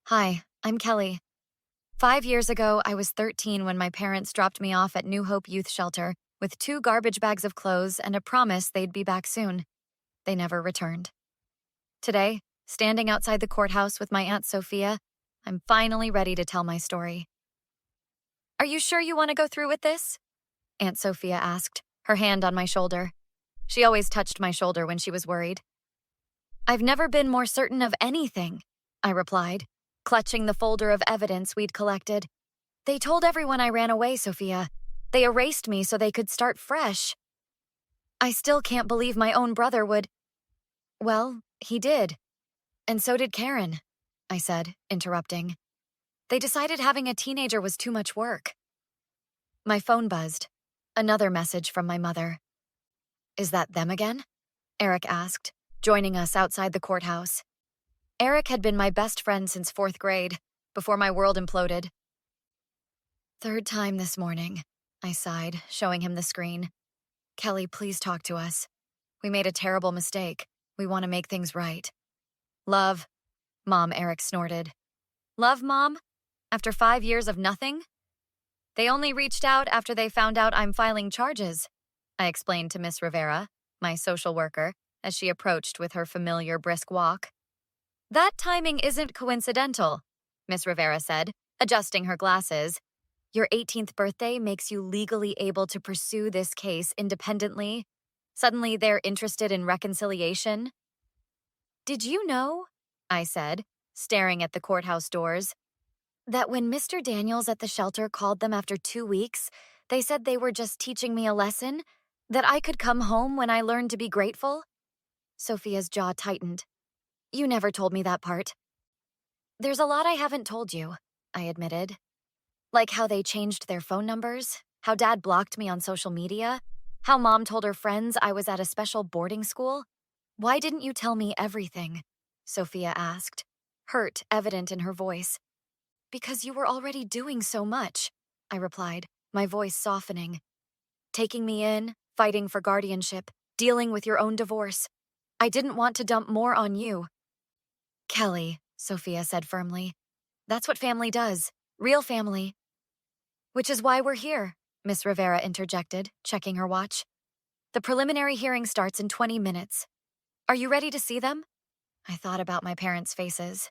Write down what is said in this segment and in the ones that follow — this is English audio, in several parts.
Hi, I'm Kelly. 5 years ago, I was 13 when my parents dropped me off at New Hope Youth Shelter with two garbage bags of clothes and a promise they'd be back soon. They never returned. Today, standing outside the courthouse with my Aunt Sophia, I'm finally ready to tell my story. Are you sure you want to go through with this? Aunt Sophia asked, her hand on my shoulder. She always touched my shoulder when she was worried. I've never been more certain of anything, I replied, clutching the folder of evidence we'd collected. They told everyone I ran away, Sophia. They erased me so they could start fresh. I still can't believe my own brother would. Well, he did. And so did Karen, I said, interrupting. They decided having a teenager was too much work. My phone buzzed. Another message from my mother. Is that them again? Eric asked, joining us outside the courthouse. Eric had been my best friend since 4th grade, before my world imploded. Third time this morning, I sighed, showing him the screen. Kelly, please talk to us. We made a terrible mistake. We want to make things right. Love, Mom, Eric snorted. Love, Mom? After 5 years of nothing? They only reached out after they found out I'm filing charges, I explained to Miss Rivera, my social worker, as she approached with her familiar brisk walk. That timing isn't coincidental, Miss Rivera said, adjusting her glasses. Your 18th birthday makes you legally able to pursue this case independently. Suddenly they're interested in reconciliation. Did you know, I said, staring at the courthouse doors, that when Mr. Daniels at the shelter called them after 2 weeks, they said they were just teaching me a lesson? That I could come home when I learned to be grateful? Sophia's jaw tightened. You never told me that part. There's a lot I haven't told you, I admitted. Like how they changed their phone numbers, how Dad blocked me on social media, how Mom told her friends I was at a special boarding school. Why didn't you tell me everything? Sophia asked, hurt evident in her voice. Because you were already doing so much, I replied, my voice softening. Taking me in, fighting for guardianship, dealing with your own divorce. I didn't want to dump more on you. Kelly, Sophia said firmly. That's what family does. Real family. Which is why we're here, Miss Rivera interjected, checking her watch. The preliminary hearing starts in 20 minutes. Are you ready to see them? I thought about my parents' faces.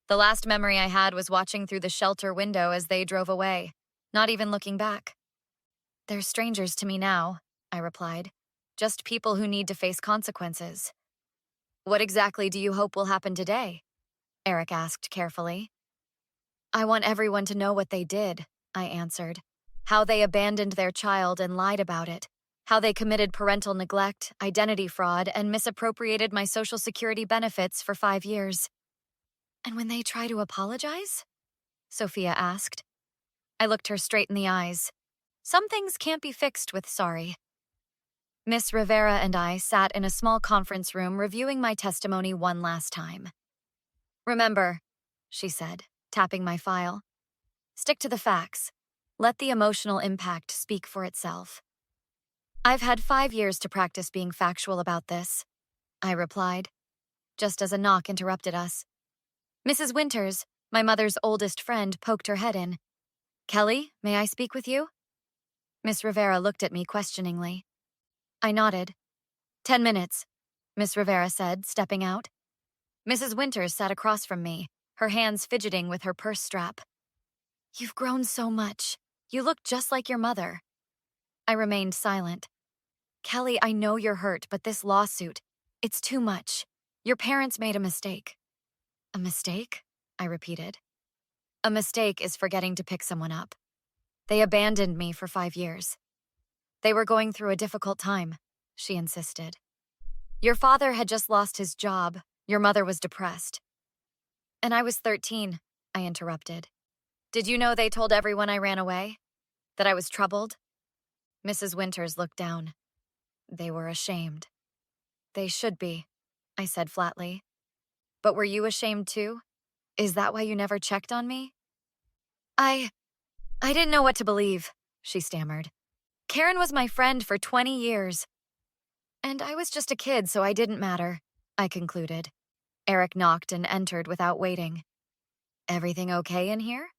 The last memory I had was watching through the shelter window as they drove away, not even looking back. They're strangers to me now, I replied. Just people who need to face consequences. What exactly do you hope will happen today? Eric asked carefully. I want everyone to know what they did, I answered. How they abandoned their child and lied about it. How they committed parental neglect, identity fraud, and misappropriated my Social Security benefits for 5 years. And when they try to apologize? Sophia asked. I looked her straight in the eyes. Some things can't be fixed with sorry. Miss Rivera and I sat in a small conference room reviewing my testimony one last time. Remember, she said, tapping my file. Stick to the facts. Let the emotional impact speak for itself. I've had 5 years to practice being factual about this, I replied, just as a knock interrupted us. Mrs. Winters, my mother's oldest friend, poked her head in. Kelly, may I speak with you? Miss Rivera looked at me questioningly. I nodded. 10 minutes, Miss Rivera said, stepping out. Mrs. Winters sat across from me, her hands fidgeting with her purse strap. You've grown so much. You look just like your mother. I remained silent. Kelly, I know you're hurt, but this lawsuit, it's too much. Your parents made a mistake. A mistake? I repeated. A mistake is forgetting to pick someone up. They abandoned me for 5 years. They were going through a difficult time, she insisted. Your father had just lost his job. Your mother was depressed. And I was 13, I interrupted. Did you know they told everyone I ran away? That I was troubled? Mrs. Winters looked down. They were ashamed. They should be, I said flatly. But were you ashamed too? Is that why you never checked on me? I didn't know what to believe, she stammered. Karen was my friend for 20 years. And I was just a kid, so I didn't matter, I concluded. Eric knocked and entered without waiting. Everything okay in here?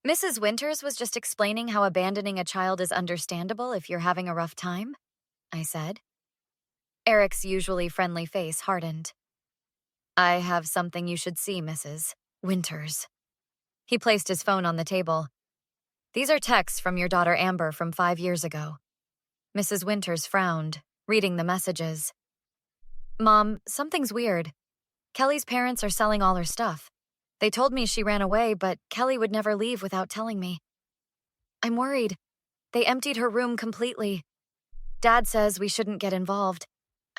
Mrs. Winters was just explaining how abandoning a child is understandable if you're having a rough time, I said. Eric's usually friendly face hardened. I have something you should see, Mrs. Winters. He placed his phone on the table. These are texts from your daughter Amber from 5 years ago. Mrs. Winters frowned, reading the messages. Mom, something's weird. Kelly's parents are selling all her stuff. They told me she ran away, but Kelly would never leave without telling me. I'm worried. They emptied her room completely. Dad says we shouldn't get involved.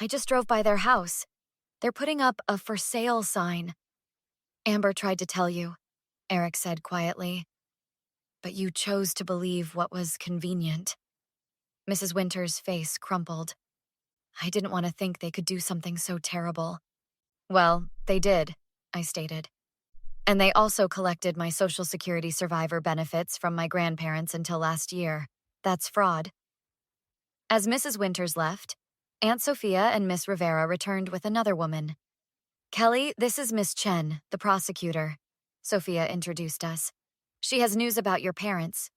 I just drove by their house. They're putting up a for sale sign. Amber tried to tell you, Eric said quietly. But you chose to believe what was convenient. Mrs. Winters' face crumpled. I didn't want to think they could do something so terrible. Well, they did, I stated. And they also collected my Social Security survivor benefits from my grandparents until last year. That's fraud. As Mrs. Winters left, Aunt Sophia and Miss Rivera returned with another woman. Kelly, this is Miss Chen, the prosecutor. Sophia introduced us. She has news about your parents.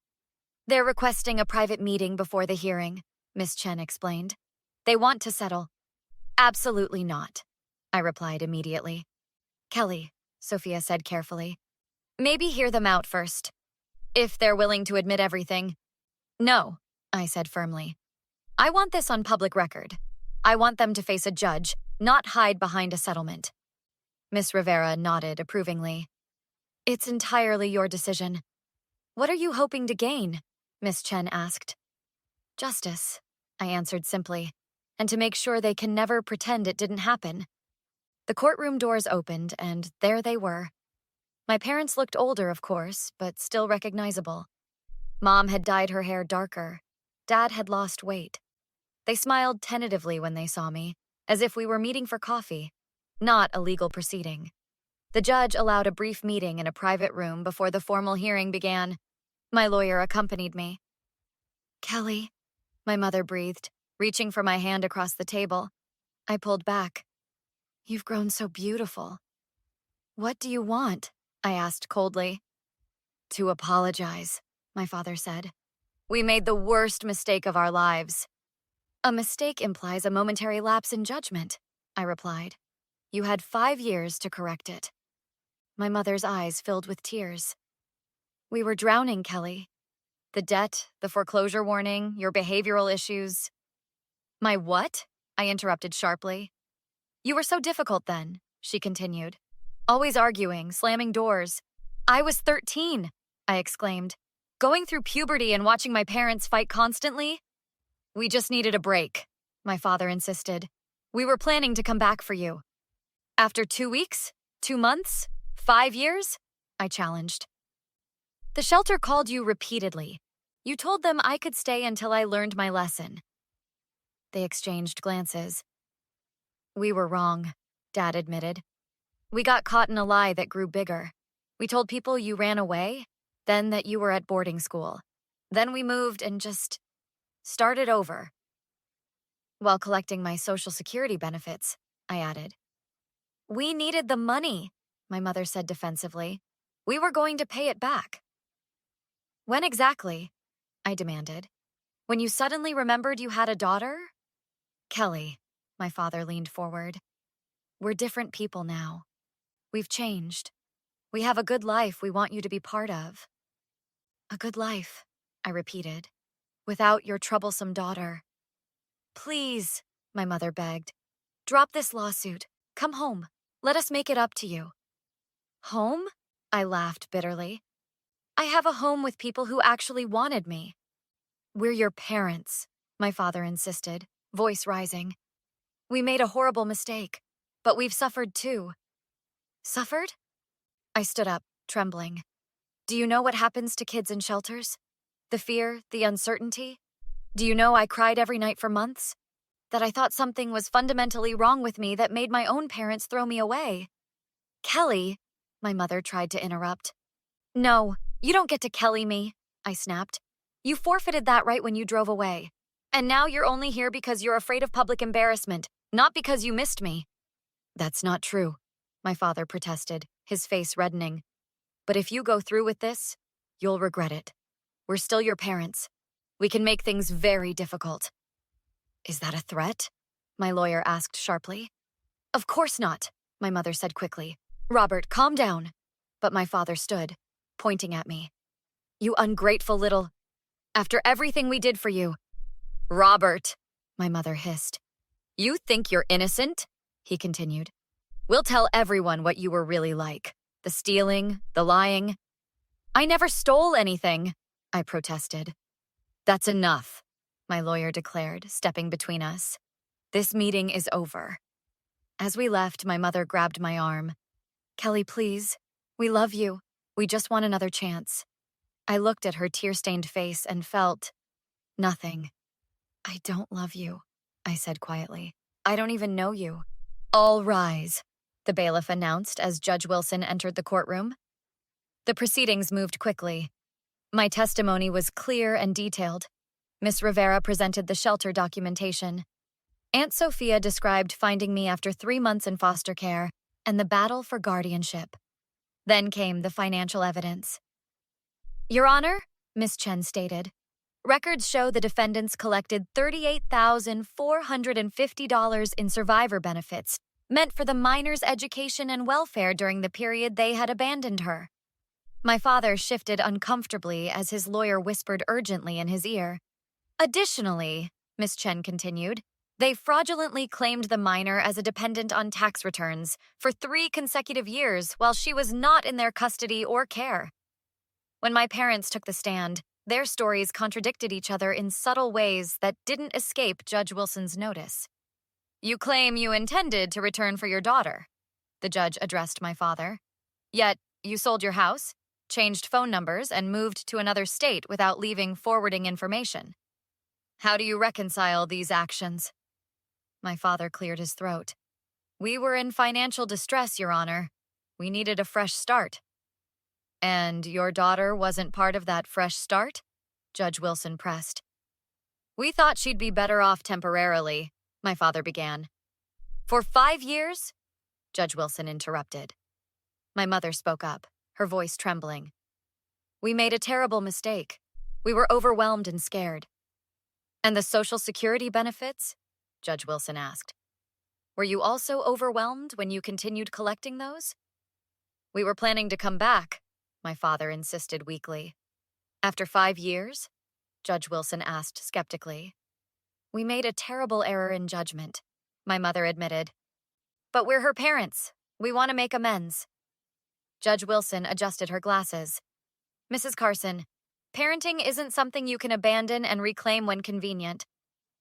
They're requesting a private meeting before the hearing, Miss Chen explained. They want to settle. Absolutely not, I replied immediately. Kelly, Sophia said carefully. Maybe hear them out first. If they're willing to admit everything. No, I said firmly. I want this on public record. I want them to face a judge, not hide behind a settlement. Miss Rivera nodded approvingly. It's entirely your decision. What are you hoping to gain? Miss Chen asked. Justice, I answered simply, and to make sure they can never pretend it didn't happen. The courtroom doors opened, and there they were. My parents looked older, of course, but still recognizable. Mom had dyed her hair darker. Dad had lost weight. They smiled tentatively when they saw me, as if we were meeting for coffee, not a legal proceeding. The judge allowed a brief meeting in a private room before the formal hearing began. My lawyer accompanied me. Kelly, my mother breathed, reaching for my hand across the table. I pulled back. You've grown so beautiful. What do you want? I asked coldly. To apologize, my father said. We made the worst mistake of our lives. A mistake implies a momentary lapse in judgment, I replied. You had 5 years to correct it. My mother's eyes filled with tears. We were drowning, Kelly. The debt, the foreclosure warning, your behavioral issues. My what? I interrupted sharply. You were so difficult then, she continued. Always arguing, slamming doors. I was 13, I exclaimed. Going through puberty and watching my parents fight constantly? We just needed a break, my father insisted. We were planning to come back for you. After 2 weeks? 2 months? 5 years? I challenged. The shelter called you repeatedly. You told them I could stay until I learned my lesson. They exchanged glances. We were wrong, Dad admitted. We got caught in a lie that grew bigger. We told people you ran away, then that you were at boarding school. Then we moved and just started over. While collecting my Social Security benefits, I added. We needed the money, my mother said defensively. We were going to pay it back. When exactly? I demanded. When you suddenly remembered you had a daughter? Kelly, my father leaned forward. We're different people now. We've changed. We have a good life we want you to be part of. A good life, I repeated, without your troublesome daughter. Please, my mother begged. Drop this lawsuit. Come home. Let us make it up to you. Home? I laughed bitterly. I have a home with people who actually wanted me. We're your parents, my father insisted, voice rising. We made a horrible mistake, but we've suffered too. Suffered? I stood up, trembling. Do you know what happens to kids in shelters? The fear, the uncertainty? Do you know I cried every night for months? That I thought something was fundamentally wrong with me that made my own parents throw me away? Kelly, my mother tried to interrupt. No, you don't get to Kelly me, I snapped. You forfeited that right when you drove away. And now you're only here because you're afraid of public embarrassment, not because you missed me. That's not true, my father protested, his face reddening. But if you go through with this, you'll regret it. We're still your parents. We can make things very difficult." "Is that a threat?" my lawyer asked sharply. "Of course not," my mother said quickly. "Robert, calm down." But my father stood, pointing at me. "You ungrateful little... After everything we did for you..." "Robert," my mother hissed. "You think you're innocent?" he continued. "We'll tell everyone what you were really like. The stealing, the lying." "I never stole anything," I protested. "That's enough," my lawyer declared, stepping between us. "This meeting is over." As we left, my mother grabbed my arm. "Kelly, please. We love you. We just want another chance." I looked at her tear-stained face and felt nothing. "I don't love you," I said quietly. "I don't even know you." "All rise," the bailiff announced as Judge Wilson entered the courtroom. The proceedings moved quickly. My testimony was clear and detailed. Miss Rivera presented the shelter documentation. Aunt Sophia described finding me after 3 months in foster care and the battle for guardianship. Then came the financial evidence. "Your Honor," Miss Chen stated, "records show the defendants collected $38,450 in survivor benefits meant for the minor's education and welfare during the period they had abandoned her." My father shifted uncomfortably as his lawyer whispered urgently in his ear. "Additionally," Miss Chen continued, "they fraudulently claimed the minor as a dependent on tax returns for 3 consecutive years while she was not in their custody or care." When my parents took the stand, their stories contradicted each other in subtle ways that didn't escape Judge Wilson's notice. "You claim you intended to return for your daughter," the judge addressed my father. "Yet, you sold your house, changed phone numbers, and moved to another state without leaving forwarding information. How do you reconcile these actions?" My father cleared his throat. "We were in financial distress, Your Honor. We needed a fresh start." "And your daughter wasn't part of that fresh start?" Judge Wilson pressed. "We thought she'd be better off temporarily," my father began. "For 5 years?" Judge Wilson interrupted. My mother spoke up, her voice trembling. "We made a terrible mistake. We were overwhelmed and scared." "And the Social Security benefits?" Judge Wilson asked. "Were you also overwhelmed when you continued collecting those?" "We were planning to come back," my father insisted weakly. "After 5 years?" Judge Wilson asked skeptically. "We made a terrible error in judgment," my mother admitted. "But we're her parents. We want to make amends." Judge Wilson adjusted her glasses. "Mrs. Carson, parenting isn't something you can abandon and reclaim when convenient.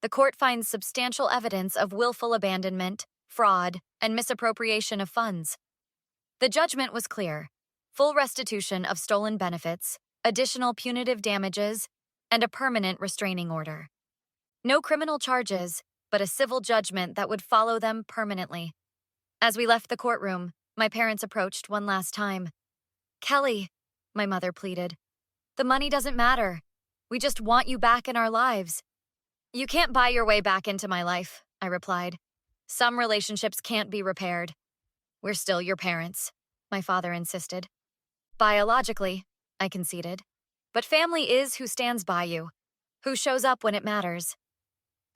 The court finds substantial evidence of willful abandonment, fraud, and misappropriation of funds." The judgment was clear: full restitution of stolen benefits, additional punitive damages, and a permanent restraining order. No criminal charges, but a civil judgment that would follow them permanently. As we left the courtroom, my parents approached one last time. "Kelly," my mother pleaded, "the money doesn't matter. We just want you back in our lives." "You can't buy your way back into my life," I replied. "Some relationships can't be repaired." "We're still your parents," my father insisted. "Biologically," I conceded. "But family is who stands by you, who shows up when it matters."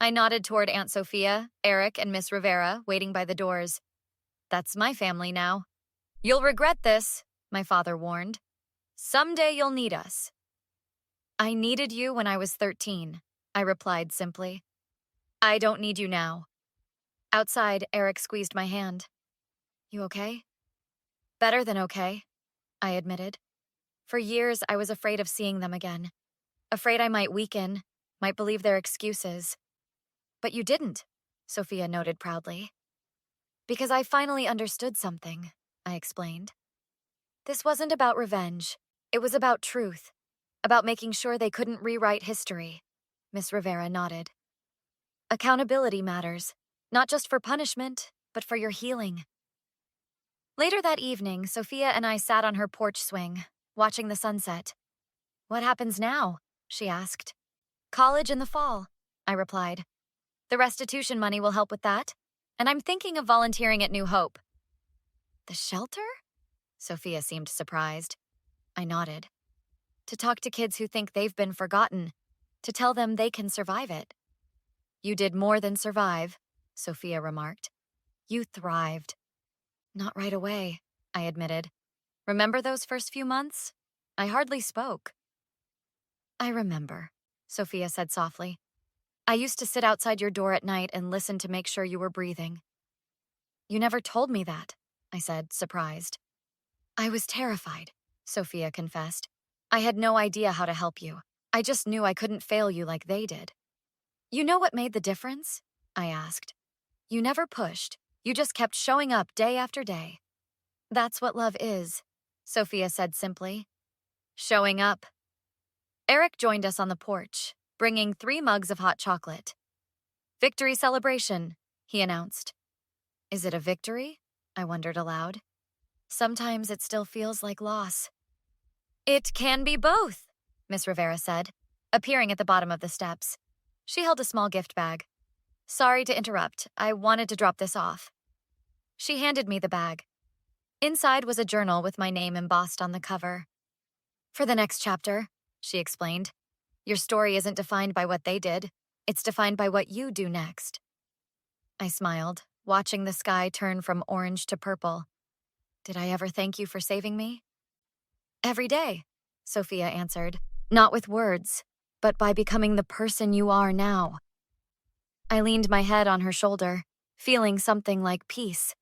I nodded toward Aunt Sophia, Eric, and Miss Rivera, waiting by the doors. "That's my family now." "You'll regret this," my father warned. "Someday you'll need us." "I needed you when I was 13, I replied simply. "I don't need you now." Outside, Eric squeezed my hand. "You okay?" "Better than okay," I admitted. For years, I was afraid of seeing them again. Afraid I might weaken, might believe their excuses. "But you didn't," Sophia noted proudly. "Because I finally understood something," I explained. "This wasn't about revenge. It was about truth. About making sure they couldn't rewrite history." Miss Rivera nodded. "Accountability matters, not just for punishment, but for your healing." Later that evening, Sophia and I sat on her porch swing, watching the sunset. "What happens now?" she asked. "College in the fall," I replied. "The restitution money will help with that, and I'm thinking of volunteering at New Hope." "The shelter?" Sophia seemed surprised. I nodded. To talk to kids who think they've been forgotten, to tell them they can survive it. You did more than survive, Sophia remarked. You thrived. Not right away, I admitted. Remember those first few months? I hardly spoke. I remember, Sophia said softly. I used to sit outside your door at night and listen to make sure you were breathing. You never told me that, I said, surprised. I was terrified, Sophia confessed. I had no idea how to help you. I just knew I couldn't fail you like they did. You know what made the difference? I asked. You never pushed. You just kept showing up day after day. That's what love is, Sophia said simply. Showing up. Eric joined us on the porch, bringing 3 mugs of hot chocolate. Victory celebration, he announced. Is it a victory? I wondered aloud. Sometimes it still feels like loss. It can be both, Miss Rivera said, appearing at the bottom of the steps. She held a small gift bag. Sorry to interrupt. I wanted to drop this off. She handed me the bag. Inside was a journal with my name embossed on the cover. For the next chapter, she explained, your story isn't defined by what they did. It's defined by what you do next. I smiled, watching the sky turn from orange to purple. Did I ever thank you for saving me? Every day, Sophia answered, not with words, but by becoming the person you are now. I leaned my head on her shoulder, feeling something like peace.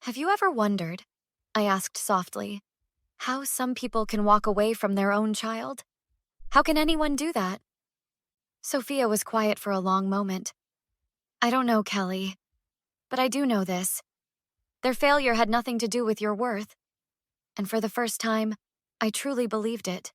Have you ever wondered, I asked softly, how some people can walk away from their own child? How can anyone do that? Sophia was quiet for a long moment. I don't know, Kelly, but I do know this. Their failure had nothing to do with your worth. And for the first time, I truly believed it.